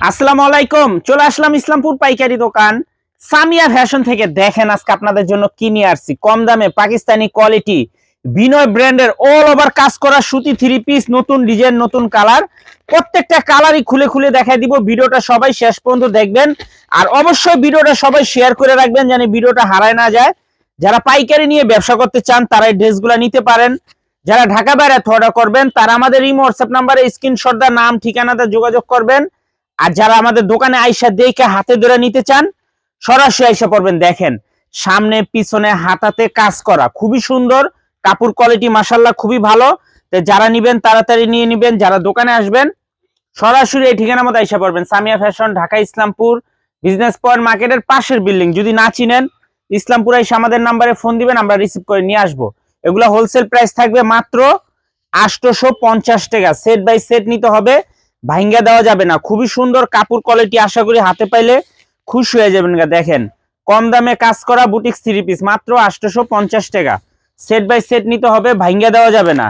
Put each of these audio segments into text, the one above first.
আসসালামু আলাইকুম। চলে আসলাম ইসলামপুর পাইকারি দোকান সামিয়া ফ্যাশন থেকে। দেখেন আজকে আপনাদের জন্য কি নিয়ে আসছি। কম দামে পাকিস্তানি কোয়ালিটি বিনয় ব্র্যান্ডের অল ওভার কাজ করা সুতি থ্রি পিস, নতুন ডিজাইন, নতুন কালার। প্রত্যেকটা কালারই খুলে খুলে দেখাই দিব। ভিডিওটা সবাই শেষ পর্যন্ত দেখবেন, আর অবশ্যই ভিডিওটা সবাই শেয়ার করে রাখবেন যেন ভিডিওটা হারায় না যায়। যারা পাইকারি নিয়ে ব্যবসা করতে চান তারা এই ড্রেসগুলো নিতে পারেন। যারা ঢাকা বাইরে অর্ডার করবেন তারা আমাদের ইমো হোয়াটসঅ্যাপ নাম্বারে স্ক্রিনশট দা নাম ঠিকানাতে যোগাযোগ করবেন। আর যারা আমাদের দোকানে আইসা দেখে হাতে ধরে নিতে চান সরাসরি আইসা পড়বেন। দেখেন সামনে পিছনে হাতাতে কাজ করা, খুবই সুন্দর কাপড় কোয়ালিটি মাশাআল্লাহ খুবই ভালো। তো যারা নিবেন তাড়াতাড়ি নিয়ে নিবেন। যারা দোকানে আসবেন সরাসরি এই ঠিকানা মতো আইসা পড়বেন। Samia fashion, Dhaka Islampur business point মার্কেটের পাশের বিল্ডিং। যদি না চিনেন ইসলামপুর আইসা আমাদের নাম্বারে ফোন দিবেন, আমরা রিসিভ করে নিয়ে আসবো। এগুলা হোলসেল প্রাইস থাকবে মাত্র 850 টাকা। সেট বাই সেট নিতে হবে, ভাঙ্গা দেওয়া যাবে না। খুবই সুন্দর কাপড় কোয়ালিটি, আশা করি হাতে পাইলে খুশি হয়ে যাবেন। দেখেন কম দামে কাজ করা বুটিক্স থ্রি পিস মাত্র 850 টাকা। সেট বাই সেট নিতে হবে, ভাঙ্গা দেওয়া যাবে না।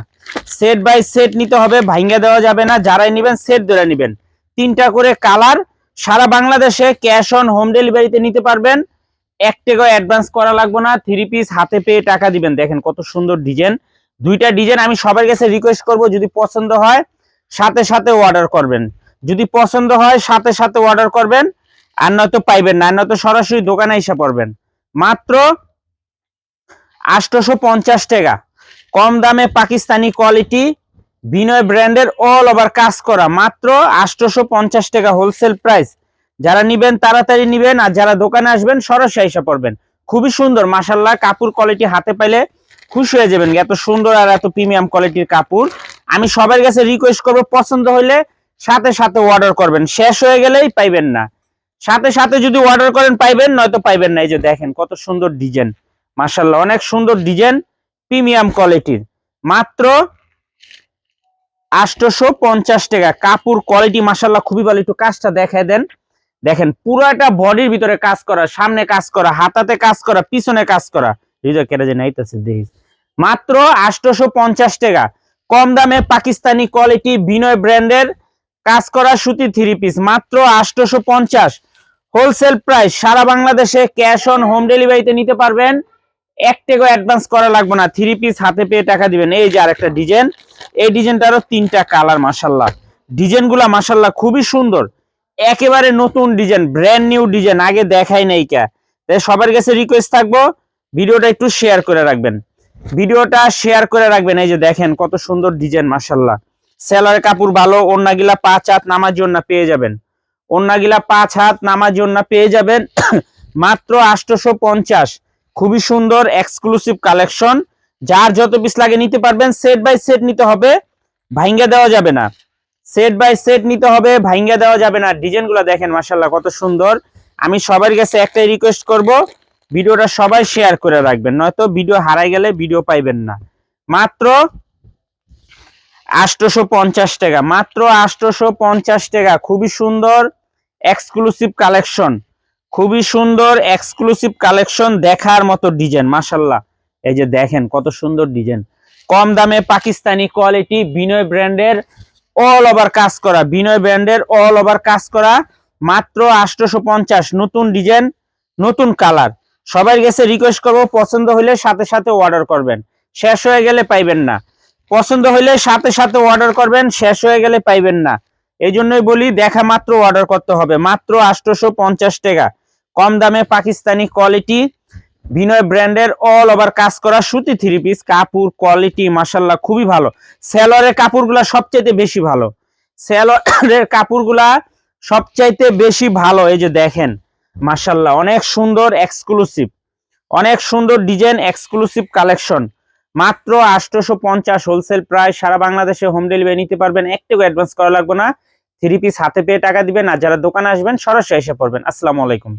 সেট বাই সেট নিতে হবে, ভাঙ্গা দেওয়া যাবে না। যারাই নেবেন সেট ধরে নেবেন। 3টা করে কালার, সারা বাংলাদেশে ক্যাশ অন হোম ডেলিভারিতে নিতে পারবেন। 1 টাকা অ্যাডভান্স করা লাগবে না। থ্রি পিস হাতে পেয়ে টাকা দিবেন। দেখেন কত সুন্দর ডিজাইন, 2টা ডিজাইন। আমি সবার কাছে রিকোয়েস্ট করব যদি পছন্দ হয় সাথে সাথে অর্ডার করবেন। যদি পছন্দ হয় সাথে সাথে অর্ডার করবেন, আর নয়তো পাইবেন না, নয়তো সরাসরি দোকানে এসে পড়বেন। মাত্র 850 টাকা। কম দামে পাকিস্তানি কোয়ালিটি বিনয় ব্র্যান্ডের অল ওভার কাজ করা মাত্র 850 টাকা হোলসেল প্রাইস। যারা নিবেন তাড়াতাড়ি নিবেন, আর যারা দোকানে আসবেন সরাসরি এসে পড়বেন। খুবই সুন্দর মাশাআল্লাহ কাপড় কোয়ালিটি, হাতে পাইলে খুশি হয়ে যাবেন। এত সুন্দর আর এত প্রিমিয়াম কোয়ালিটির কাপড়। আমি সবার কাছে রিকোয়েস্ট করব পছন্দ হইলে সাথে সাথে অর্ডার করবেন, শেষ হয়ে গেলেই পাইবেন না। সাথে সাথে যদি অর্ডার করেন পাইবেন, নয়তো পাইবেন না। এই যে দেখেন কত সুন্দর ডিজাইন মাশাআল্লাহ, অনেক সুন্দর ডিজাইন, প্রিমিয়াম কোয়ালিটির। মাত্র 850 টাকা। কাপড় কোয়ালিটি মাশাআল্লাহ খুবই ভালো। একটু কাজটা দেখায় দেন। দেখেন পুরাটা বডির ভিতরে কাজ করা, সামনে কাজ করা, হাতাতে কাজ করা, পিছনে কাজ করা। হৃদয় কেটে যে নাইতেছে দেখি। মাত্র 850 টাকা। কম দামে পাকিস্তানি কোয়ালিটি বিনয় ব্র্যান্ডের কাজ করা সুতি থ্রি পিস মাত্র 850 হোলসেল প্রাইস। সারা বাংলাদেশে ক্যাশ অন হোম ডেলিভারিতে নিতে পারবেন। 1 টাকা অ্যাডভান্স করা লাগবে না। থ্রি পিস হাতে পেয়ে টাকা দিবেন। এই যে আরেকটা ডিজাইন, এই ডিজাইনটারও 3টা কালার মাশাআল্লাহ। ডিজাইনগুলা মাশাআল্লাহ খুবই সুন্দর, একেবারে নতুন ডিজাইন, ব্র্যান্ড নিউ ডিজাইন, আগে দেখাই নাই কা। তাই সবার কাছে রিকোয়েস্ট থাকবো ভিডিওটা একটু শেয়ার করে রাখবেন। ভিডিওটা শেয়ার করে রাখবেন। এই যে দেখেন কত সুন্দর ডিজাইন মাশাআল্লাহ। সেলারের কাপড় ভালো, ওন্নাগিলা 5 হাত নামার জন্য পেয়ে যাবেন। ওন্নাগিলা 5 হাত নামার জন্য পেয়ে যাবেন মাত্র 850। খুবই সুন্দর এক্সক্লুসিভ কালেকশন। যার যত পিস লাগে নিতে পারবেন। সেট বাই সেট নিতে হবে, ভাঙ্গা দেওয়া যাবে না। সেট বাই সেট নিতে হবে, ভাঙ্গা দেওয়া যাবে না। ডিজাইনগুলো দেখেন মাশাআল্লাহ কত সুন্দর। আমি সবার কাছে একটাই রিকোয়েস্ট করব ভিডিওটা সবাই শেয়ার করে রাখবেন, নয়তো ভিডিও হারাই গেলে ভিডিও পাইবেন না। মাত্র 850 টাকা। মাত্র 850 টাকা। খুবই সুন্দর এক্সক্লুসিভ কালেকশন, খুবই সুন্দর এক্সক্লুসিভ কালেকশন, দেখার মতো ডিজাইন মাশাআল্লাহ। এই যে দেখেন কত সুন্দর ডিজাইন। কম দামে পাকিস্তানি কোয়ালিটি বিনয় ব্র্যান্ডের অল ওভার কাজ করা, বিনয় ব্র্যান্ডের অল ওভার কাজ করা মাত্র 850। নতুন ডিজাইন, নতুন কালার। সবাই কাছে রিকোয়েস্ট করব পছন্দ হলে সাথে সাথে অর্ডার করবেন, শেষ হয়ে গেলে পাইবেন না। পছন্দ হলে সাথে সাথে অর্ডার করবেন, শেষ হয়ে গেলে পাইবেন না। এই জন্যই বলি দেখা মাত্র অর্ডার করতে হবে। মাত্র 850 টাকা। কম দামে পাকিস্তানি কোয়ালিটি বিনয় ব্র্যান্ডের অল ওভার কাজ করা সুতি থ্রি পিস। কাপড় কোয়ালিটি মাশাআল্লাহ খুবই ভালো। সেলরের কাপড়গুলা সবচাইতে বেশি ভালো, সেলরের কাপড়গুলা সবচাইতে বেশি ভালো। এই যে দেখেন মাশাআল্লাহ অনেক সুন্দর এক্সক্লুসিভ, অনেক সুন্দর ডিজাইন, এক্সক্লুসিভ কালেকশন। মাত্র 850 হোলসেল প্রাইস। সারা বাংলাদেশে হোম ডেলিভারি নিতে পারবেন। 1 টাকা অ্যাডভান্স করা লাগবে না। থ্রি পিস হাতে পেয়ে টাকা দিবেন। আর যারা দোকানে আসবেন সরাসরি এসে পড়বেন। আসসালামু আলাইকুম।